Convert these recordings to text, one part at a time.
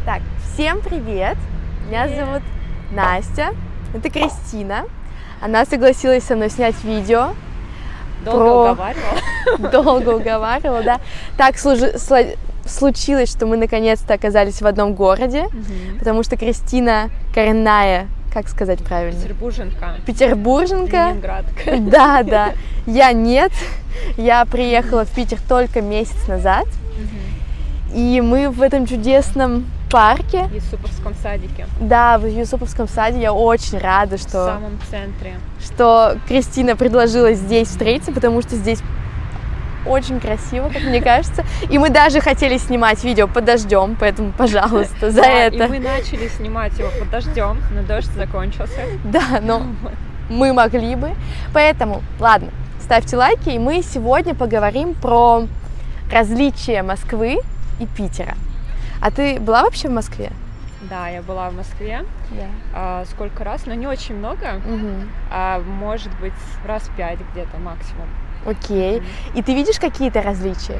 Так, всем привет! Меня зовут Настя, это Кристина. Она согласилась со мной снять видео. Долго уговаривала, да. Так случилось, что мы наконец-то оказались в одном городе, потому что Кристина коренная, как сказать правильно? Петербурженка. Ленинградка. Да. Я нет. Я приехала в Питер только месяц назад. И мы в этом чудесном парке. В Юсуповском садике. Да, в Юсуповском саде. Я очень рада, что... В самом центре. Что Кристина предложила здесь встретиться, потому что здесь очень красиво, как мне кажется. И мы даже хотели снимать видео под дождем, поэтому, пожалуйста, за это. И мы начали снимать его под дождем, но дождь закончился. Да, но мы могли бы. Поэтому, ладно, ставьте лайки, и мы сегодня поговорим про различия Москвы и Питера. А ты была вообще в Москве? Да, я была в Москве. Да. Сколько раз, но не очень много. Может быть, раз 5 где-то максимум. Окей. И ты видишь какие-то различия?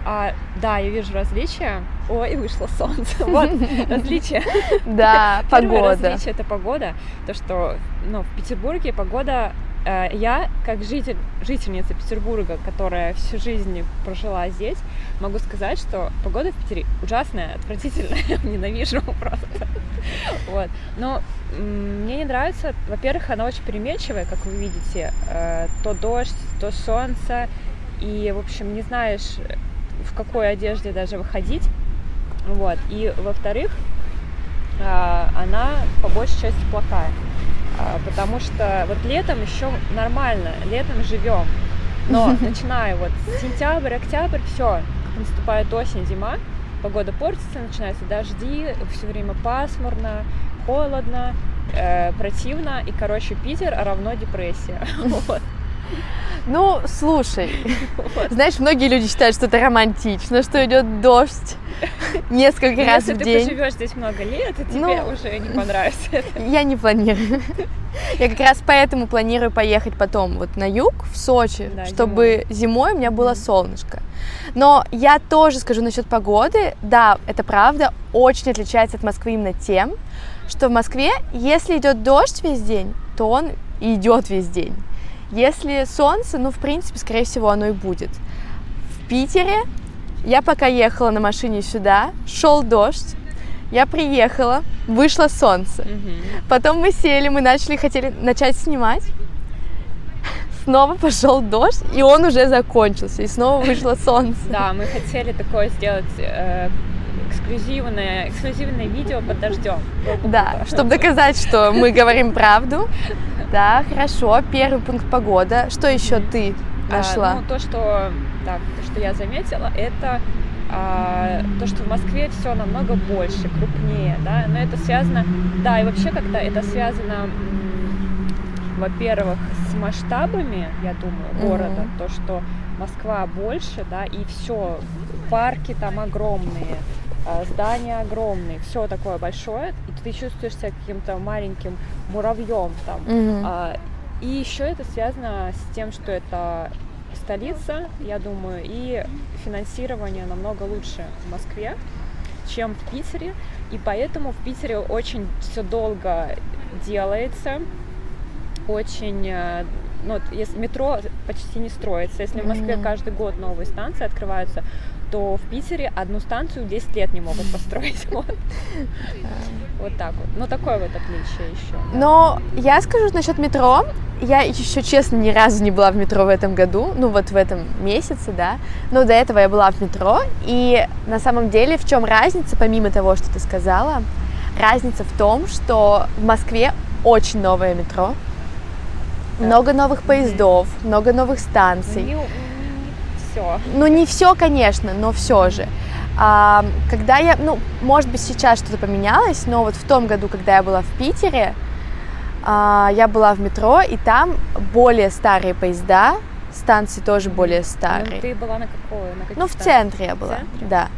Да, я вижу различия. Ой, вышло солнце. Вот различия. Да, Первое погода. различие — это погода. То, что в Петербурге погода... Я, как жительница Петербурга, которая всю жизнь прожила здесь, могу сказать, что погода в Питере ужасная, отвратительная, ненавижу просто. Вот. Но мне не нравится, во-первых, она очень переменчивая, как вы видите, то дождь, то солнце, и, в общем, не знаешь, в какой одежде даже выходить. Вот. И, во-вторых, она по большей части плохая. Потому что вот летом еще нормально, летом живем, но начиная вот сентябрь, октябрь, все, наступает осень, зима, погода портится, начинаются дожди, все время пасмурно, холодно, противно, и, короче, Питер равно депрессия. Вот. Ну, слушай, знаешь, многие люди считают, что это романтично, что идет дождь несколько раз в день. Если ты поживешь здесь много лет, то тебе уже не понравится это. Я не планирую. Я как раз поэтому планирую поехать потом вот на юг, в Сочи, да, чтобы зимой у меня было солнышко. Но я тоже скажу насчет погоды. Да, это правда, очень отличается от Москвы именно тем, что в Москве, если идет дождь весь день, то он идет весь день. Если солнце, в принципе, скорее всего, оно и будет. В Питере я пока ехала на машине сюда, шел дождь, я приехала, вышло солнце. Потом мы сели, хотели начать снимать. Снова пошел дождь, и он уже закончился, и снова вышло солнце. Да, мы хотели такое сделать эксклюзивное видео под дождем. Да, чтобы доказать, что мы говорим правду. Да, хорошо. Первый пункт — погода. Что еще ты нашла? То, что я заметила, это то, что в Москве все намного больше, крупнее, да, но это связано, да, и вообще как-то это связано, во-первых, с масштабами, я думаю, города, то, что Москва больше, да, и все, парки там огромные, здания огромные, все такое большое, и ты чувствуешь себя каким-то маленьким муравьем там. И еще это связано с тем, что это столица, я думаю, и финансирование намного лучше в Москве, чем в Питере, и поэтому в Питере очень все долго делается, очень, если метро почти не строится, если в Москве каждый год новые станции открываются, то в Питере одну станцию 10 лет не могут построить. Вот так вот. Такое вот отличие еще. Да. Но я скажу насчет метро. Я еще, честно, ни разу не была в метро в этом году, в этом месяце, да. Но до этого я была в метро. И на самом деле, в чем разница, помимо того, что ты сказала? Разница в том, что в Москве очень новое метро. Да. Много новых поездов, много новых станций. Все. Не все, конечно, но все же. Когда я, может быть, сейчас что-то поменялось, но вот в том году, когда я была в Питере, я была в метро, и там более старые поезда, станции тоже более старые. Ты была на какой? В центре я была, да.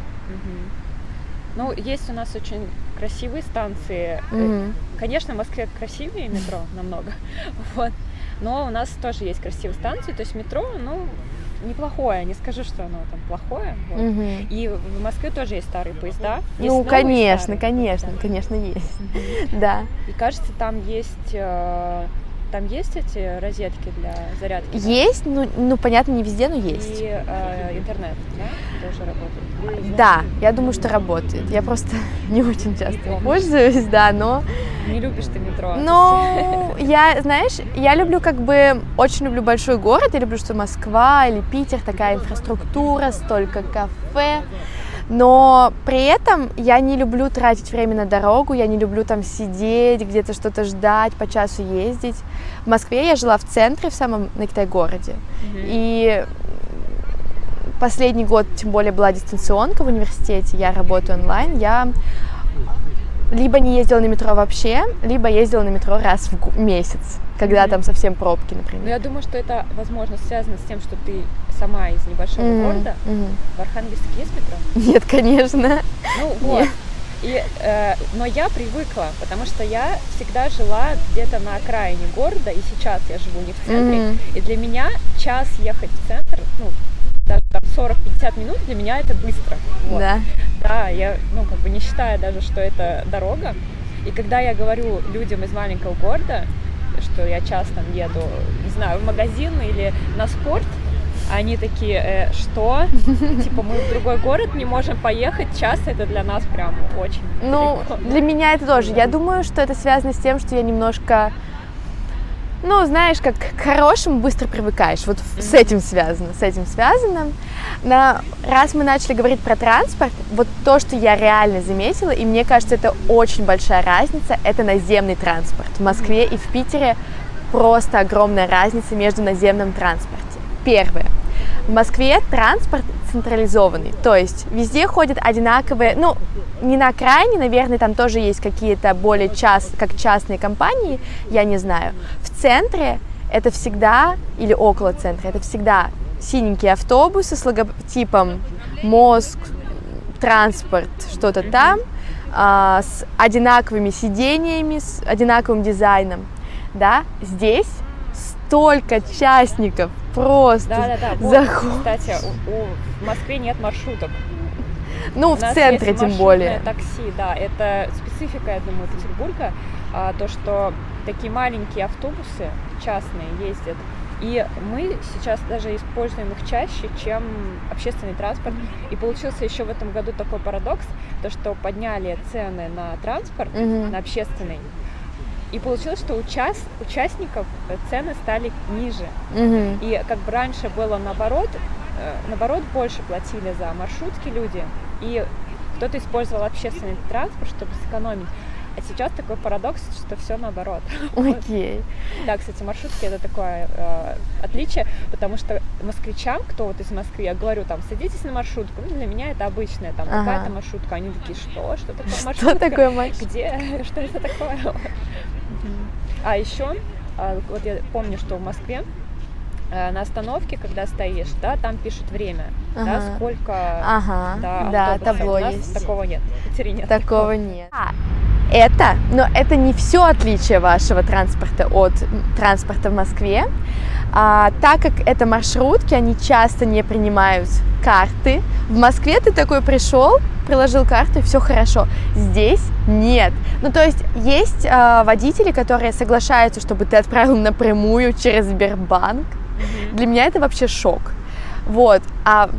Есть у нас очень красивые станции. Конечно, в Москве красивее метро намного, вот. Но у нас тоже есть красивые станции, то есть метро, неплохое, не скажу, что оно там плохое. Вот. И в Москве тоже есть старые поезда. Есть Ну, новые конечно, старые. конечно, Да. конечно, есть. Да. И кажется, там есть эти розетки для зарядки. Да? Есть, ну, понятно, не везде, но есть. И интернет, да, тоже работает. Да, я думаю, что работает. Я просто не очень часто пользуюсь, да, но... Не любишь ты метро. Но я, знаешь, я люблю очень люблю большой город, я люблю, что Москва или Питер, такая инфраструктура, столько кафе, но при этом я не люблю тратить время на дорогу, я не люблю там сидеть, где-то что-то ждать, по часу ездить. В Москве я жила в центре, в самом городе, и последний год, тем более, была дистанционка в университете, я работаю онлайн, я либо не ездила на метро вообще, либо ездила на метро раз в месяц, когда там совсем пробки, например. Ну, я думаю, что это, возможно, связано с тем, что ты сама из небольшого города. В Архангельске есть метро? Нет, конечно. Ну, вот. Но я привыкла, потому что я всегда жила где-то на окраине города, и сейчас я живу не в центре. И для меня час ехать в центр, ну, даже там 40-50 минут, для меня это быстро. Вот. Да. Да, я, не считая даже, что это дорога. И когда я говорю людям из маленького города, что я часто еду, не знаю, в магазин или на спорт, они такие, что? Типа, мы в другой город не можем поехать, час это для нас прям очень далеко. Для меня это тоже. Я думаю, что это связано с тем, что я немножко... Ну, знаешь, как к хорошему быстро привыкаешь. Вот с этим связано. Но раз мы начали говорить про транспорт, вот то, что я реально заметила, и мне кажется, это очень большая разница, это наземный транспорт. В Москве и в Питере просто огромная разница между наземным транспортом. Первое. В Москве транспорт централизованный, то есть везде ходят одинаковые, ну, не на окраине, наверное, там тоже есть какие-то более как частные компании, я не знаю. В центре это всегда, или около центра, это всегда синенькие автобусы с логотипом «Мозг», «Транспорт», что-то там, с одинаковыми сидениями, с одинаковым дизайном, да, здесь столько частников просто заходят. Кстати, в Москве нет маршруток. Ну, в центре тем более. Такси, да, это специфика, я думаю, Петербурга, то, что такие маленькие автобусы частные ездят, и мы сейчас даже используем их чаще, чем общественный транспорт. И получился еще в этом году такой парадокс, то, что подняли цены на транспорт, на общественный, и получилось, что у участников цены стали ниже. И как бы раньше было наоборот, больше платили за маршрутки люди, и кто-то использовал общественный транспорт, чтобы сэкономить. А сейчас такой парадокс, что все наоборот. Окей. Да, кстати, маршрутки — это такое отличие, потому что москвичам, кто вот из Москвы, я говорю, там, садитесь на маршрутку, ну, для меня это обычная, там, какая-то маршрутка, они такие, что такое маршрутка? Что такое маршрутка? Где? Что это такое? А еще, вот я помню, что в Москве на остановке, когда стоишь, да, там пишут время, да, сколько да, табло есть. Такого нет, в Питере нет. Такого нет. Но это не все отличие вашего транспорта от транспорта в Москве. Так как это маршрутки, они часто не принимают карты. В Москве ты такой пришел, приложил карту, и все хорошо. Здесь нет. Ну, то есть водители, которые соглашаются, чтобы ты отправил напрямую через Сбербанк. Для меня это вообще шок. Вот. А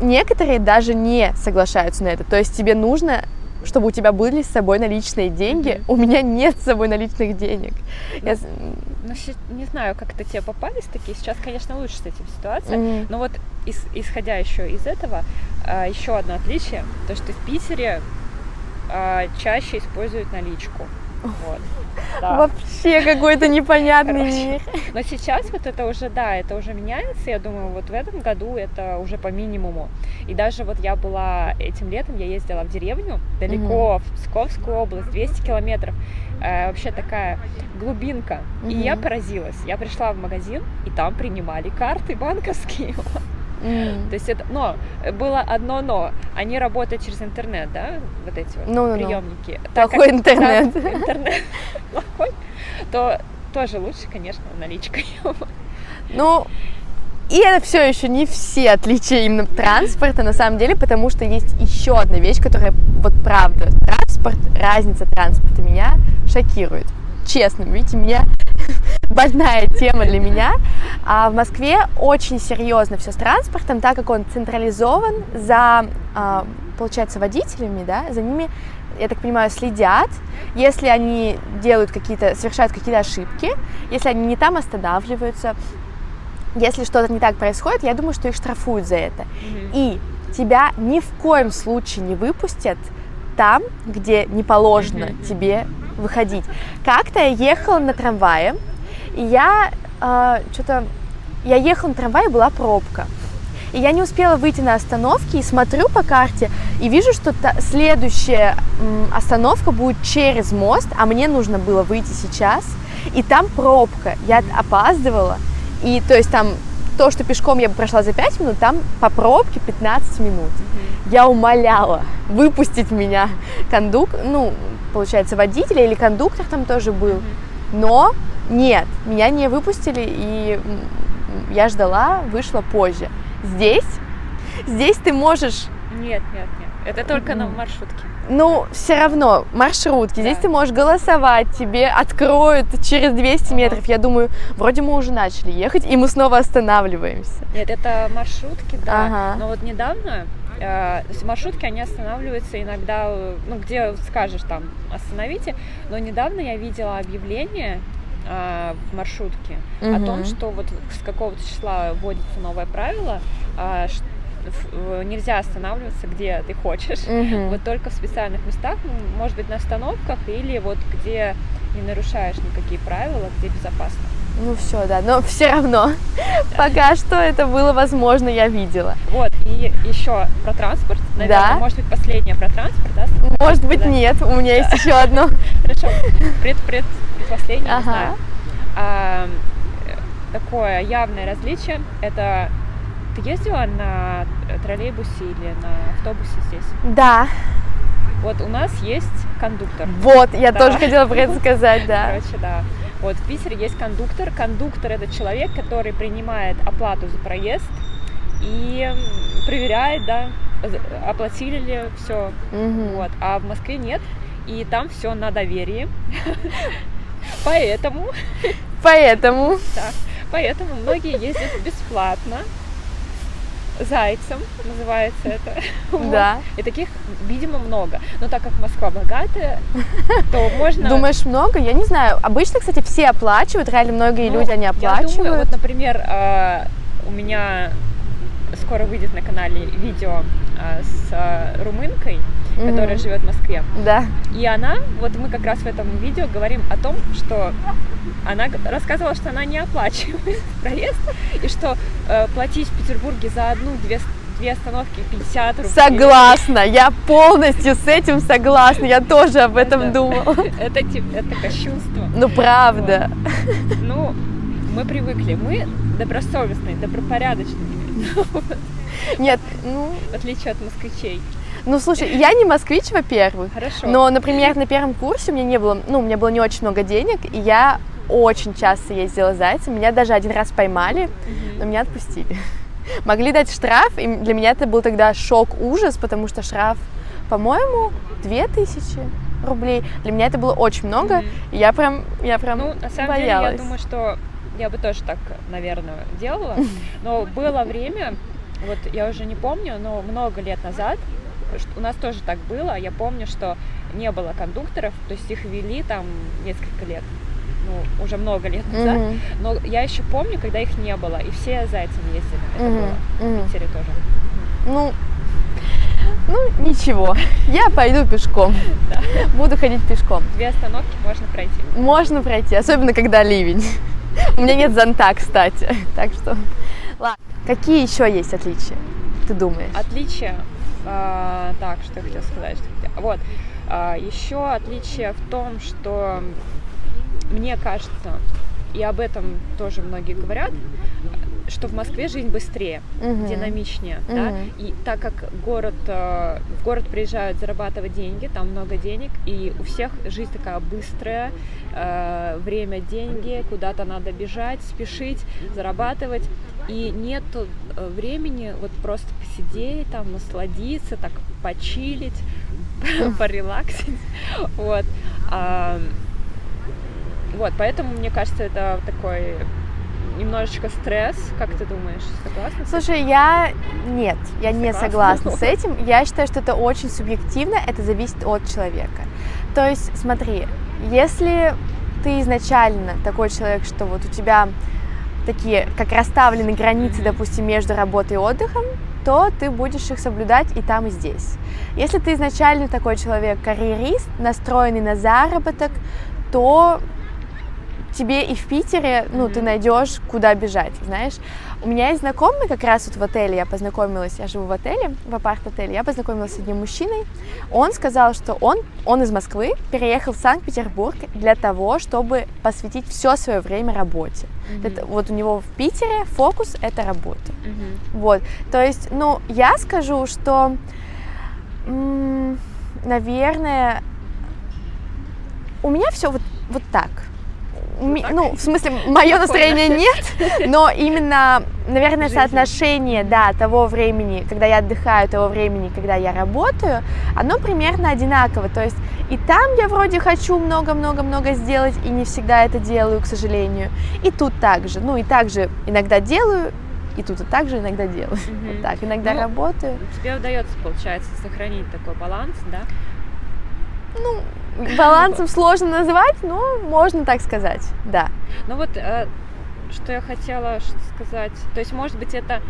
некоторые даже не соглашаются на это. То есть тебе нужно, чтобы у тебя были с собой наличные деньги. У меня нет с собой наличных денег. Не знаю, как это тебе попались такие. Сейчас, конечно, лучше с этим ситуация. Но вот исходя еще из этого, еще одно отличие, то, что в Питере чаще используют наличку. Вот. Да. Вообще какой-то непонятный мир. Но сейчас вот это уже меняется. Я думаю, вот в этом году это уже по минимуму. И даже вот я была этим летом, я ездила в деревню далеко, в Псковскую область, 200 километров. Вообще такая глубинка. И я поразилась. Я пришла в магазин, и там принимали карты банковские. То есть это, но было одно но. Они работают через интернет, да, вот эти вот приемники. Плохой интернет. Интернет плохой, то тоже лучше, конечно, наличкой. Ну, И это все еще не все отличия именно транспорта на самом деле, потому что есть еще одна вещь, которая вот правда, разница транспорта меня шокирует. Честно, видите, меня больная тема для меня. А в Москве очень серьезно все с транспортом, так как он централизован за, получается, водителями, да, за ними, я так понимаю, следят, если они совершают какие-то ошибки, если они не там останавливаются, если что-то не так происходит, я думаю, что их штрафуют за это. И тебя ни в коем случае не выпустят там, где не положено тебе выходить. Как-то я ехала на трамвае, и я ехала на трамвае, была пробка. И я не успела выйти на остановке, и смотрю по карте, и вижу, что следующая остановка будет через мост, а мне нужно было выйти сейчас, и там пробка, я опаздывала, и то есть там то, что пешком я бы прошла за 5 минут, там по пробке 15 минут. Я умоляла выпустить меня получается, водитель или кондуктор там тоже был, но нет, меня не выпустили, и я ждала, вышла позже. Здесь ты можешь... Нет, это только на маршрутке. Ну, все равно, маршрутки. Да. Здесь ты можешь голосовать, тебе откроют через 200 метров. Я думаю, вроде мы уже начали ехать, и мы снова останавливаемся. Нет, это маршрутки, да. Но вот недавно маршрутки, они останавливаются иногда, где скажешь там, остановите. Но недавно я видела объявление в маршрутке о том, что вот с какого-то числа вводится новое правило, нельзя останавливаться, где ты хочешь, вот только в специальных местах, может быть, на остановках или вот где не нарушаешь никакие правила, где безопасно. Ну все, да, но все равно, пока что это было возможно, я видела. Вот, и еще про транспорт, наверное, да? Может быть, последнее про транспорт, да? Может быть, да. Нет, у меня есть еще одно. Хорошо, предпоследнее, не знаю. Такое явное различие, это ты ездила на троллейбусе или на автобусе здесь? Да. Вот у нас есть кондуктор. Вот, я тоже хотела про это сказать, да. Короче, да. Вот в Питере есть кондуктор. Кондуктор — это человек, который принимает оплату за проезд и проверяет, да, оплатили ли все. Вот. А в Москве нет, и там все на доверии. Поэтому многие ездят бесплатно. Зайцем называется это. Да. И таких, видимо, много. Но так как Москва богатая, то можно... Думаешь, много? Я не знаю. Обычно, кстати, все оплачивают, реально многие люди, они оплачивают. Я думаю, вот, например, у меня скоро выйдет на канале видео с румынкой, которая живет в Москве. Да. И она, вот мы как раз в этом видео говорим о том, что она рассказывала, что она не оплачивает проезд, и что платить в Петербурге за одну-две остановки 50 рублей. Согласна, я полностью с этим согласна, я тоже об этом думала. Это кощунство. Ну, правда. Вот. Ну, мы привыкли, мы добросовестные, добропорядочные. Нет, в отличие от москвичей. Ну, слушай, я не москвич, во-первых. Хорошо. Но, например, на первом курсе у меня у меня было не очень много денег, и я очень часто ездила зайцем. Меня даже один раз поймали, но меня отпустили. Могли дать штраф, и для меня это был тогда шок, ужас, потому что штраф, по-моему, 2000 рублей. Для меня это было очень много, и я прям на самом боялась. деле, я думаю, что я бы тоже так, наверное, делала. Но было время, вот я уже не помню, но много лет назад, у нас тоже так было. Я помню, что не было кондукторов, то есть их ввели там несколько лет, уже много лет назад. Но я еще помню, когда их не было, и все зайцами ездили. Это было в Питере тоже. Ну, ничего, я пойду пешком. Да. Буду ходить пешком. 2 остановки можно пройти. Можно пройти, особенно когда ливень. У меня нет зонта, кстати. Так что, ладно. Какие еще есть отличия, ты думаешь? Отличия? Так, что я хотела сказать? Вот. Еще отличие в том, что мне кажется, и об этом тоже многие говорят, что в Москве жизнь быстрее, динамичнее, да, и так как в город приезжают зарабатывать деньги, там много денег, и у всех жизнь такая быстрая, время, деньги, куда-то надо бежать, спешить, зарабатывать, и нету времени вот просто посидеть там, насладиться, так почилить, порелаксить, вот. Вот, поэтому, мне кажется, это такой немножечко стресс. Как ты думаешь, согласна? Слушай, я не согласна с этим. Я считаю, что это очень субъективно, это зависит от человека. То есть, смотри, если ты изначально такой человек, что вот у тебя такие, как расставлены границы, допустим, между работой и отдыхом, то ты будешь их соблюдать и там, и здесь. Если ты изначально такой человек, карьерист, настроенный на заработок, то тебе и в Питере, ты найдешь, куда бежать, знаешь. У меня есть знакомый как раз вот в отеле, я живу в отеле, в апарт-отеле, я познакомилась с одним мужчиной. Он сказал, что он из Москвы переехал в Санкт-Петербург для того, чтобы посвятить все свое время работе. Это, вот у него в Питере фокус — это работа. Вот, то есть, я скажу, что, наверное, у меня все вот так. В смысле, мое настроение нет, но именно, наверное, соотношение, того времени, когда я отдыхаю, того времени, когда я работаю, оно примерно одинаково. То есть и там я вроде хочу много-много-много сделать, и не всегда это делаю, к сожалению. И тут также. И также иногда делаю, и тут и также иногда делаю. Вот так, иногда работаю. Тебе удается, получается, сохранить такой баланс, да? Балансом сложно назвать, но можно так сказать, да. Что я хотела сказать, то есть, может быть, это,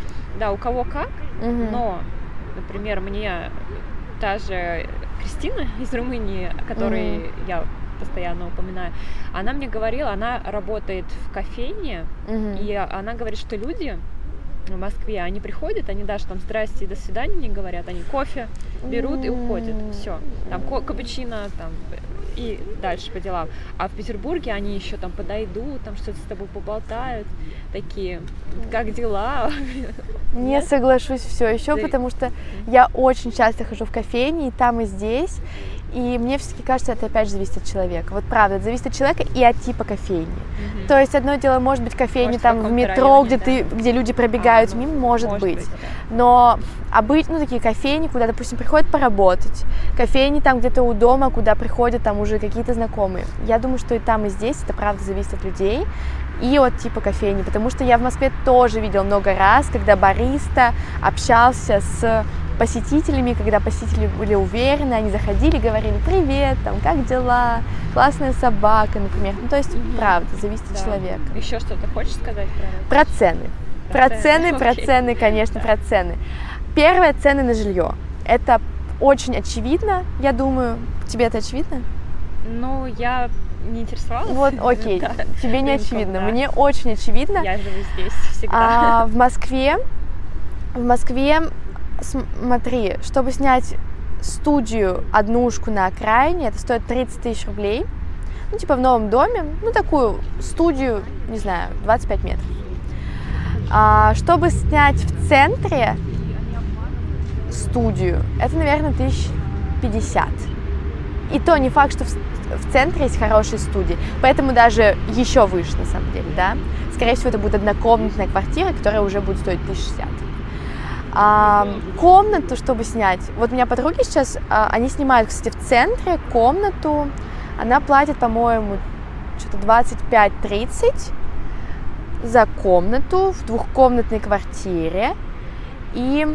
у кого как, но, например, мне та же Кристина из Румынии, о которой я постоянно упоминаю, она мне говорила, она работает в кофейне, и она говорит, что люди в Москве, они приходят, они даже там здрасте и до свидания не говорят, они кофе берут и уходят, все, там капучино, там, и дальше по делам. А в Петербурге они еще там подойдут, там что-то с тобой поболтают, такие, как дела? Не соглашусь все еще, потому что я очень часто хожу в кофейни, и там, и здесь, и мне все-таки кажется, это опять же зависит от человека. Вот правда, это зависит от человека и от типа кофейни. То есть одно дело может быть кофейня там в метро, районе, где люди пробегают мимо, может быть. Да. Но такие кофейни, куда, допустим, приходят поработать, кофейни там где-то у дома, куда приходят там уже какие-то знакомые. Я думаю, что и там, и здесь это правда зависит от людей и от типа кофейни, потому что я в Москве тоже видела много раз, когда бариста общался с посетителями, когда посетители были уверены, они заходили, говорили: привет, там, как дела, классная собака, например. То есть, правда, зависит от человека. Еще что-то хочешь сказать про цены? Про цены, конечно, про цены. Первое, цены на жилье. Это очень очевидно, я думаю. Тебе это очевидно? Я не интересовалась. Вот, окей, тебе не очевидно. Мне очень очевидно. Я живу здесь всегда. В Москве, смотри, чтобы снять студию, однушку на окраине, это стоит 30 тысяч рублей. В новом доме, такую студию, не знаю, 25 метров. Чтобы снять в центре студию, это, наверное, 1050. И то не факт, что в центре есть хорошие студии, поэтому даже еще выше, на самом деле, да. Скорее всего, это будет однокомнатная квартира, которая уже будет стоить 1060. Комнату, чтобы снять, вот у меня подруги сейчас, они снимают, кстати, в центре комнату, она платит, по-моему, что-то 25-30 за комнату в двухкомнатной квартире, и,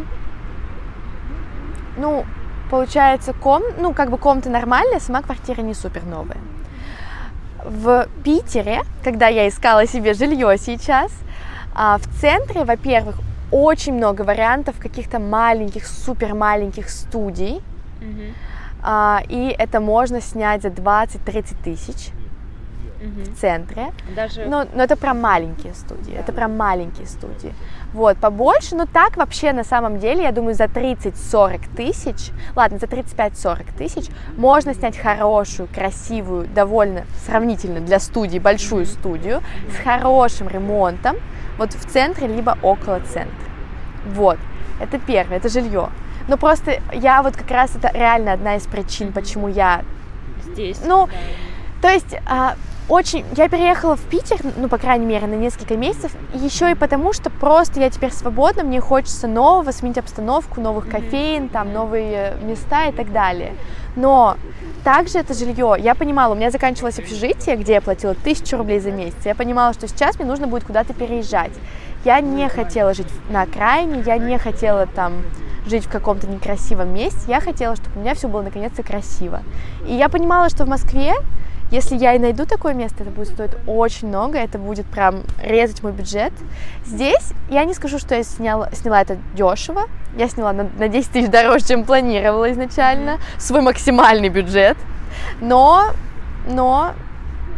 получается, комната нормальная, сама квартира не супер новая. В Питере, когда я искала себе жилье сейчас, в центре, во-первых, очень много вариантов каких-то маленьких, супер маленьких студий, и это можно снять за 20-30 тысяч в центре. Но это прям маленькие студии, это прям маленькие студии. Вот, побольше, но так вообще на самом деле, я думаю, за 30-40 тысяч, ладно, за 35-40 тысяч можно снять хорошую, красивую, довольно сравнительно для студии, большую студию с хорошим ремонтом, вот в центре, либо около центра. Вот, это первое, это жилье. Но просто я вот как раз, это реально одна из причин, почему я здесь. То есть я переехала в Питер, ну, по крайней мере, на несколько месяцев, еще и потому, что просто я теперь свободна, мне хочется нового, сменить обстановку, новых кофеин, там, новые места и так далее. Но также это жилье, я понимала, у меня заканчивалось общежитие, где я платила 1000 рублей за месяц, я понимала, что сейчас мне нужно будет куда-то переезжать. Я не хотела жить на окраине, я не хотела там жить в каком-то некрасивом месте, я хотела, чтобы у меня все было наконец-то красиво. И я понимала, что в Москве, если я и найду такое место, это будет стоить очень много, это будет прям резать мой бюджет. Здесь я не скажу, что я сняла это дешево, я сняла на 10 тысяч дороже, чем планировала изначально, свой максимальный бюджет, но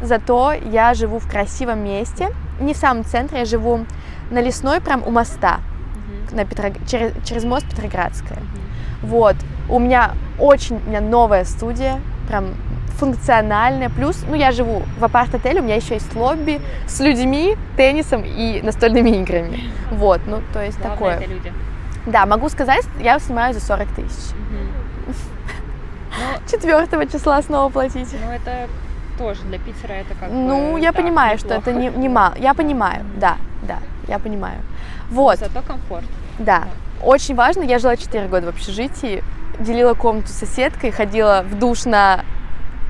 зато я живу в красивом месте, не в самом центре, я живу на Лесной, прям у моста, через мост Петроградская. Вот, у меня новая студия, прям функциональная, плюс, я живу в апарт-отеле, у меня еще есть лобби с людьми, теннисом и настольными играми. Вот, то есть главное, такое. Это люди. Да, могу сказать, я снимаю за 40 тысяч. 4 числа снова платить. Это тоже для Питера это как бы... я понимаю, что это не мало. Я понимаю, да, я понимаю. Вот. Зато комфорт. Да. Очень важно, я жила 4 года в общежитии, делила комнату с соседкой, ходила в душ на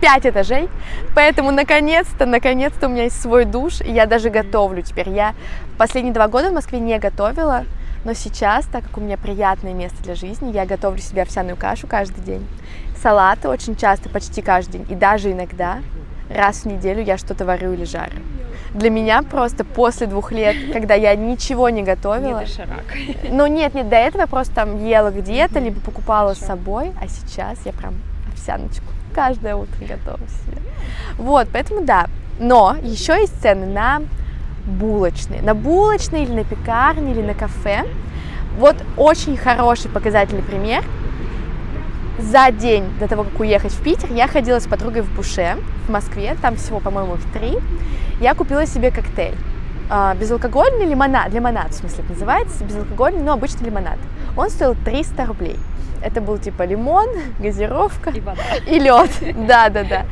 5 этажей, поэтому наконец-то у меня есть свой душ, и я даже готовлю теперь. Я последние 2 года в Москве не готовила, но сейчас, так как у меня приятное место для жизни, я готовлю себе овсяную кашу каждый день, салаты очень часто, почти каждый день, и даже иногда раз в неделю я что-то варю или жарю. Для меня просто после 2 лет, когда я ничего не готовила... Не доширак. Нет, до этого я просто там ела где-то, либо покупала с собой, а сейчас я прям овсяночку каждое утро готовлю себе. Вот, поэтому да. Но еще есть цены на булочные. На булочные или на пекарни, или на кафе. Вот очень хороший показательный пример. За день до того, как уехать в Питер, я ходила с подругой в Буше в Москве, там всего, по-моему, их 3. Я купила себе коктейль. Безалкогольный лимонад, в смысле, это называется, безалкогольный, но обычный лимонад. Он стоил 300 рублей. Это был типа лимон, газировка и лед. Да.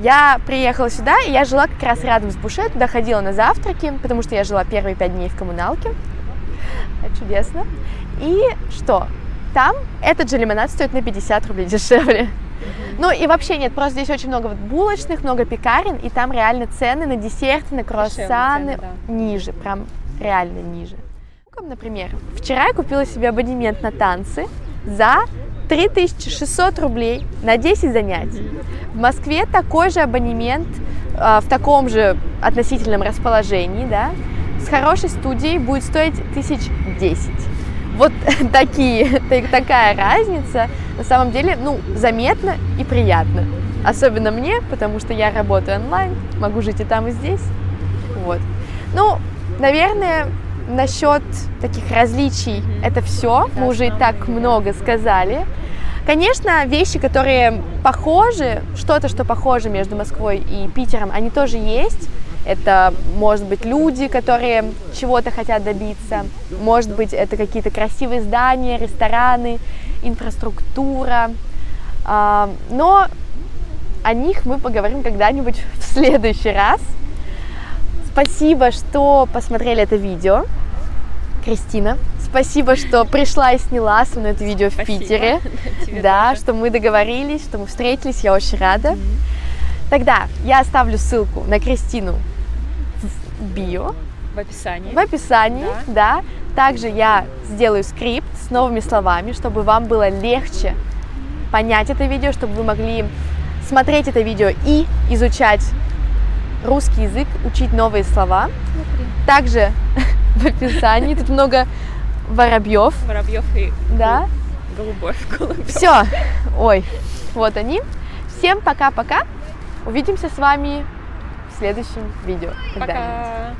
Я приехала сюда, и я жила как раз рядом с Буше, туда ходила на завтраки, потому что я жила первые 5 дней в коммуналке. Чудесно. И что? Там этот же лимонад стоит на 50 рублей дешевле. И вообще нет, просто здесь очень много булочных, много пекарен, и там реально цены на десерты, на круассаны ниже, прям реально ниже. Например, вчера я купила себе абонемент на танцы за 3600 рублей на 10 занятий. В Москве такой же абонемент в таком же относительном расположении, да, с хорошей студией будет стоить 1010. Вот такая разница, на самом деле, заметно и приятно. Особенно мне, потому что я работаю онлайн, могу жить и там, и здесь. Вот. Наверное, насчет таких различий это все. Мы уже и так много сказали. Конечно, вещи, которые похожи, что-то, что похоже между Москвой и Питером, они тоже есть. Это, может быть, люди, которые чего-то хотят добиться. Может быть, это какие-то красивые здания, рестораны, инфраструктура. Но о них мы поговорим когда-нибудь в следующий раз. Спасибо, что посмотрели это видео. Кристина, спасибо, что пришла и сняла со мной это видео в Питере. Да, что мы договорились, что мы встретились, я очень рада. Тогда я оставлю ссылку на Кристину в био. В описании. В описании, да. Также я сделаю скрипт с новыми словами, чтобы вам было легче понять это видео, чтобы вы могли смотреть это видео и изучать русский язык, учить новые слова. Также в описании тут много воробьев. Воробьев и голубой. Все. Ой, вот они. Всем пока-пока. Увидимся с вами в следующем видео. Пока.